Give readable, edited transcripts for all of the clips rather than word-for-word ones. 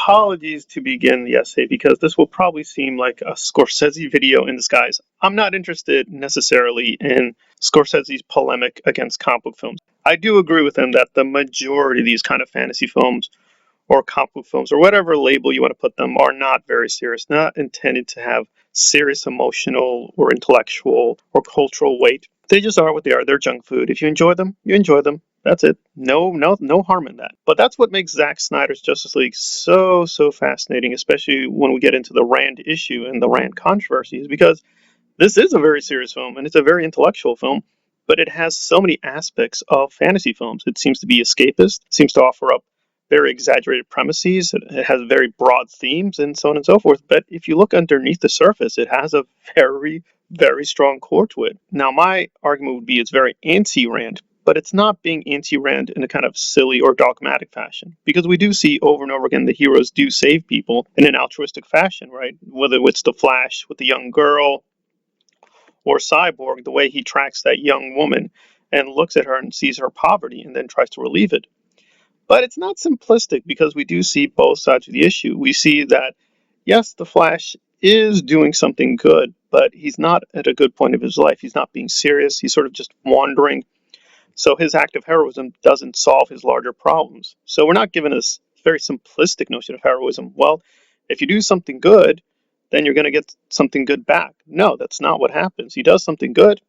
Apologies to begin the essay because this will probably seem like a Scorsese video in disguise. I'm not interested necessarily in Scorsese's polemic against comic book films. I do agree with him that the majority of these kind of fantasy films or comic book films or whatever label you want to put them are not very serious, not intended to have serious emotional or intellectual or cultural weight. They just are what they are. They're junk food. If you enjoy them, you enjoy them. That's it. No harm in that. But that's what makes Zack Snyder's Justice League so fascinating, especially when we get into the Rand issue and the Rand controversy, is because this is a very serious film and it's a very intellectual film, but it has so many aspects of fantasy films. It seems to be escapist, seems to offer up very exaggerated premises, it has very broad themes, and so on and so forth. But if you look underneath the surface, it has a very strong core to it. Now, my argument would be it's very anti-Rand, but it's not being anti-Rand in a kind of silly or dogmatic fashion. Because we do see over and over again the heroes do save people in an altruistic fashion, right? Whether it's the Flash with the young girl, or Cyborg, the way he tracks that young woman and looks at her and sees her poverty and then tries to relieve it. But it's not simplistic because we do see both sides of the issue. We see that, yes, the Flash is doing something good, but he's not at a good point of his life. He's not being serious. He's sort of just wandering. So his act of heroism doesn't solve his larger problems. So we're not given this very simplistic notion of heroism. Well, if you do something good, then you're going to get something good back. No, that's not what happens. He does something good.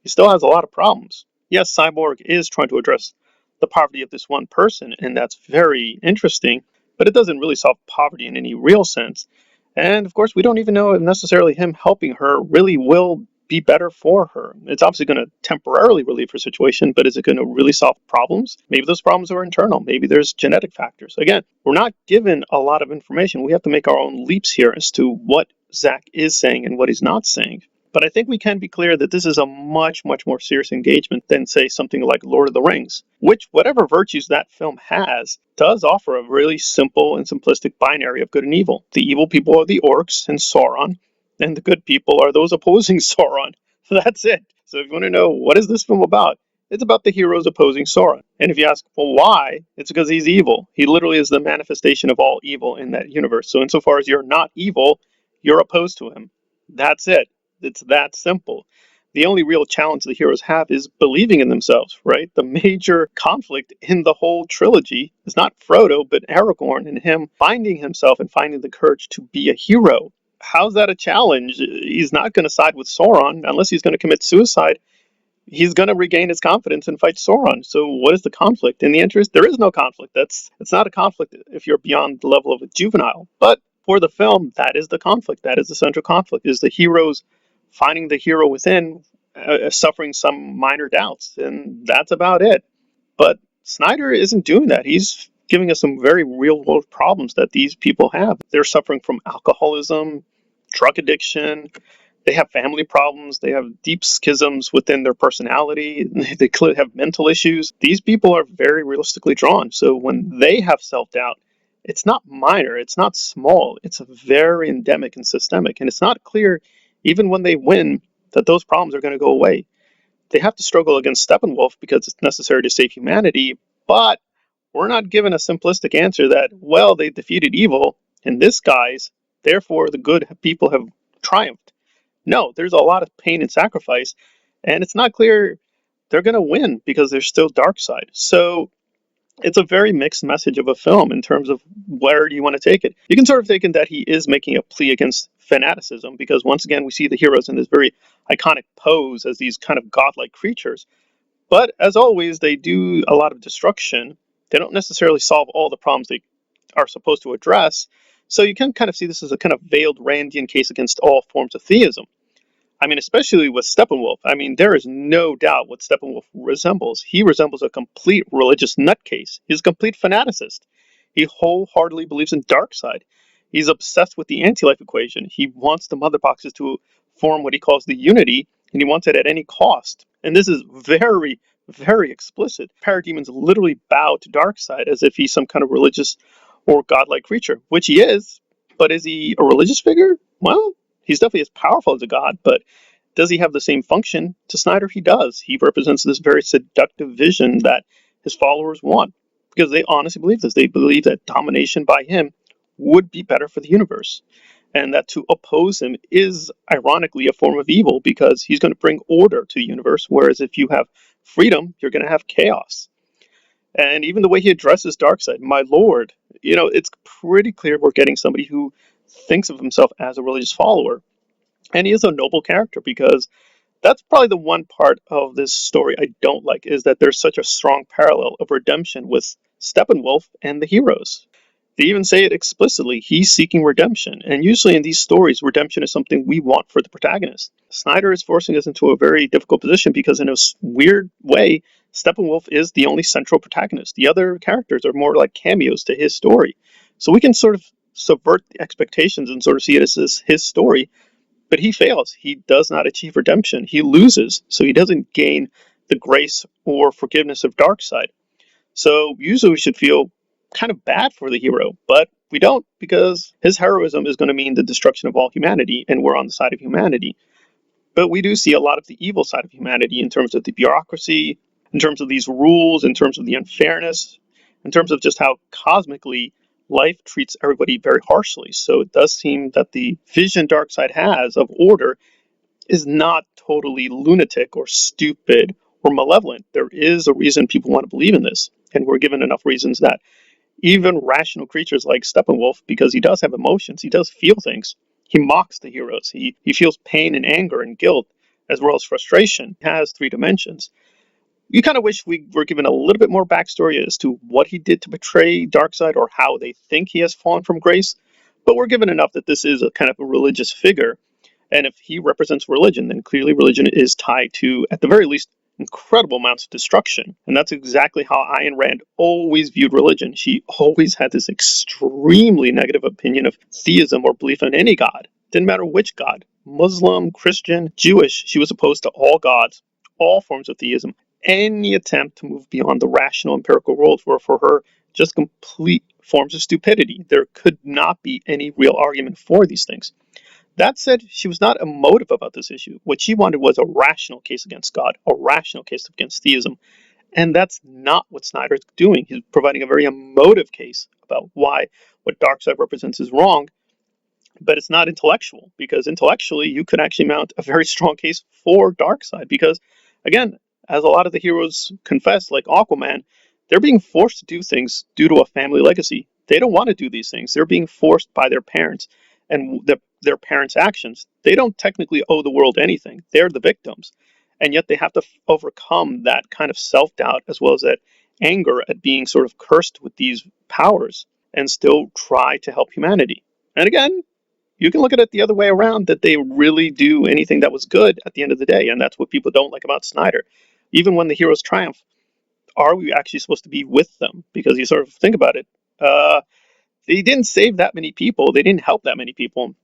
He still has a lot of problems. Yes, Cyborg is trying to address the poverty of this one person, and that's very interesting, but it doesn't really solve poverty in any real sense. And of course, we don't even know if necessarily him helping her really will be better for her. It's obviously going to temporarily relieve her situation, but is it going to really solve problems? Maybe those problems are internal. Maybe there's genetic factors. Again, we're not given a lot of information. We have to make our own leaps here as to what Zack is saying and what he's not saying. But I think we can be clear that this is a much more serious engagement than, say, something like Lord of the Rings, which, whatever virtues that film has, does offer a really simple and simplistic binary of good and evil. The evil people are the orcs and Sauron, and the good people are those opposing Sauron. That's it. So if you want to know what is this film about, it's about the heroes opposing Sauron. And if you ask, well, why? It's because he's evil. He literally is the manifestation of all evil in that universe. So insofar as you're not evil, you're opposed to him. That's it. It's that simple. The only real challenge the heroes have is believing in themselves, right? The major conflict in the whole trilogy is not Frodo, but Aragorn and him finding himself and finding the courage to be a hero. How's that a challenge? He's not going to side with Sauron unless he's going to commit suicide. He's going to regain his confidence and fight Sauron. So what is the conflict? In the interest, there is no conflict. It's not a conflict if you're beyond the level of a juvenile. But for the film, that is the conflict. That is the central conflict, is the heroes finding the hero within, suffering some minor doubts, and that's about it. But Snyder isn't doing that. He's giving us some very real world problems that these people have. They're suffering from alcoholism, drug addiction, they have family problems, they have deep schisms within their personality, they clearly have mental issues. These people are very realistically drawn. So when they have self-doubt, it's not minor, it's not small, it's very endemic and systemic, and it's not clear even when they win, that those problems are going to go away. They have to struggle against Steppenwolf because it's necessary to save humanity, but we're not given a simplistic answer that, well, they defeated evil in this guise, therefore the good people have triumphed. No, there's a lot of pain and sacrifice, and it's not clear they're going to win because there's still dark side. So it's a very mixed message of a film in terms of where do you want to take it. You can sort of take it that he is making a plea against fanaticism, because once again we see the heroes in this very iconic pose as these kind of godlike creatures. But as always, they do a lot of destruction. They don't necessarily solve all the problems they are supposed to address. So you can kind of see this as a kind of veiled Randian case against all forms of theism. I mean, especially with Steppenwolf. I mean, there is no doubt what Steppenwolf resembles. He resembles a complete religious nutcase. He's a complete fanaticist. He wholeheartedly believes in Darkseid. He's obsessed with the anti-life equation. He wants the mother boxes to form what he calls the unity, and he wants it at any cost. And this is very explicit. Parademons literally bow to Darkseid as if he's some kind of religious or godlike creature, which he is. But is he a religious figure? Well, he's definitely as powerful as a god, but does he have the same function? To Snyder, he does. He represents this very seductive vision that his followers want, because they honestly believe this. They believe that domination by him would be better for the universe. And that to oppose him is ironically a form of evil because he's going to bring order to the universe. Whereas if you have freedom, you're going to have chaos. And even the way he addresses Darkseid, my lord, it's pretty clear we're getting somebody who thinks of himself as a religious follower. And he is a noble character because that's probably the one part of this story I don't like is that there's such a strong parallel of redemption with Steppenwolf and the heroes. They even say it explicitly. He's seeking redemption. And usually in these stories, redemption is something we want for the protagonist. Snyder is forcing us into a very difficult position because in a weird way, Steppenwolf is the only central protagonist. The other characters are more like cameos to his story. So we can sort of subvert the expectations and sort of see it as his story, but he fails. He does not achieve redemption. He loses, so he doesn't gain the grace or forgiveness of Darkseid. So usually we should feel kind of bad for the hero, but we don't because his heroism is going to mean the destruction of all humanity, and we're on the side of humanity. But we do see a lot of the evil side of humanity in terms of the bureaucracy, in terms of these rules, in terms of the unfairness, in terms of just how cosmically life treats everybody very harshly. So it does seem that the vision Darkseid has of order is not totally lunatic or stupid or malevolent. There is a reason people want to believe in this, and we're given enough reasons that even rational creatures like Steppenwolf, because he does have emotions, he does feel things. He mocks the heroes. He feels pain and anger and guilt, as well as frustration. He has three dimensions. You kind of wish we were given a little bit more backstory as to what he did to betray Darkseid or how they think he has fallen from grace. But we're given enough that this is a kind of a religious figure. And if he represents religion, then clearly religion is tied to, at the very least, incredible amounts of destruction. And that's exactly how Ayn Rand always viewed religion. She always had this extremely negative opinion of theism or belief in any god. Didn't matter which god. Muslim, Christian, Jewish, she was opposed to all gods, all forms of theism. Any attempt to move beyond the rational empirical world were for her just complete forms of stupidity. There could not be any real argument for these things. That said, she was not emotive about this issue. What she wanted was a rational case against God, a rational case against theism. And that's not what Snyder's doing. He's providing a very emotive case about why what Darkseid represents is wrong, but it's not intellectual, because intellectually you could actually mount a very strong case for Darkseid. Because, again, as a lot of the heroes confess, like Aquaman, they're being forced to do things due to a family legacy. They don't want to do these things. They're being forced by their parents and their parents' actions. They don't technically owe the world anything. They're the victims. And yet they have to overcome that kind of self-doubt as well as that anger at being sort of cursed with these powers and still try to help humanity. And again, you can look at it the other way around, that they really do anything that was good at the end of the day. And that's what people don't like about Snyder. Even when the heroes triumph, are we actually supposed to be with them? Because you sort of think about it. They didn't save that many people. They didn't help that many people.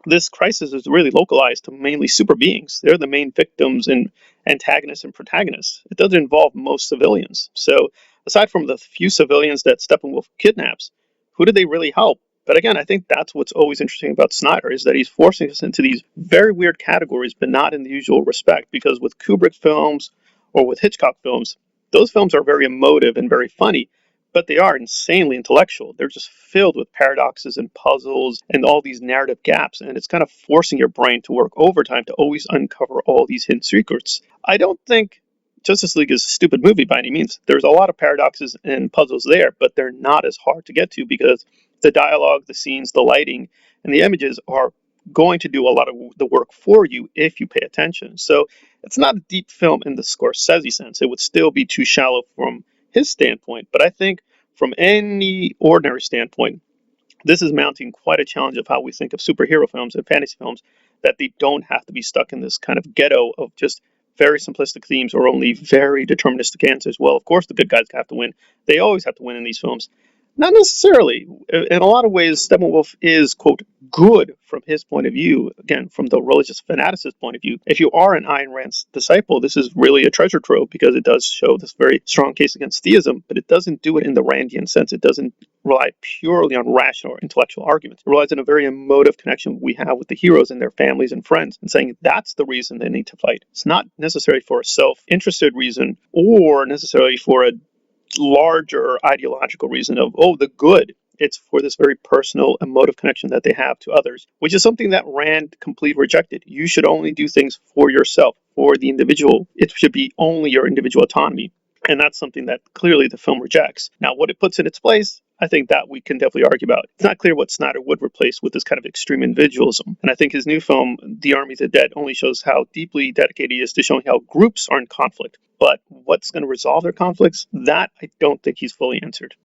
This crisis is really localized to mainly super beings. They're the main victims and antagonists and protagonists. It doesn't involve most civilians. So aside from the few civilians that Steppenwolf kidnaps, who did they really help? But again, I think that's what's always interesting about Snyder, is that he's forcing us into these very weird categories, but not in the usual respect. Because with Kubrick films or with Hitchcock films, those films are very emotive and very funny, but they are insanely intellectual. They're just filled with paradoxes and puzzles and all these narrative gaps, and it's kind of forcing your brain to work overtime to always uncover all these hidden secrets. I don't think Justice League is a stupid movie by any means. There's a lot of paradoxes and puzzles there, but they're not as hard to get to because the dialogue, the scenes, the lighting, and the images are going to do a lot of the work for you if you pay attention. So it's not a deep film in the Scorsese sense. It would still be too shallow from his standpoint, but I think from any ordinary standpoint, this is mounting quite a challenge of how we think of superhero films and fantasy films, that they don't have to be stuck in this kind of ghetto of just very simplistic themes or only very deterministic answers. Well, of course the good guys have to win. They always have to win in these films. Not necessarily. In a lot of ways, Steppenwolf is, quote, good from his point of view. Again, from the religious fanaticist point of view. If you are an Ayn Rand's disciple, this is really a treasure trove because it does show this very strong case against theism, but it doesn't do it in the Randian sense. It doesn't rely purely on rational or intellectual arguments. It relies on a very emotive connection we have with the heroes and their families and friends, and saying that's the reason they need to fight. It's not necessarily for a self-interested reason or necessarily for a larger ideological reason of, oh, the good. It's for this very personal, emotive connection that they have to others, which is something that Rand completely rejected. You should only do things for yourself, for the individual. It should be only your individual autonomy. And that's something that clearly the film rejects. Now, what it puts in its place, I think that we can definitely argue about. It's not clear what Snyder would replace with this kind of extreme individualism. And I think his new film, The Army of the Dead, only shows how deeply dedicated he is to showing how groups are in conflict. But what's going to resolve their conflicts, that I don't think he's fully answered.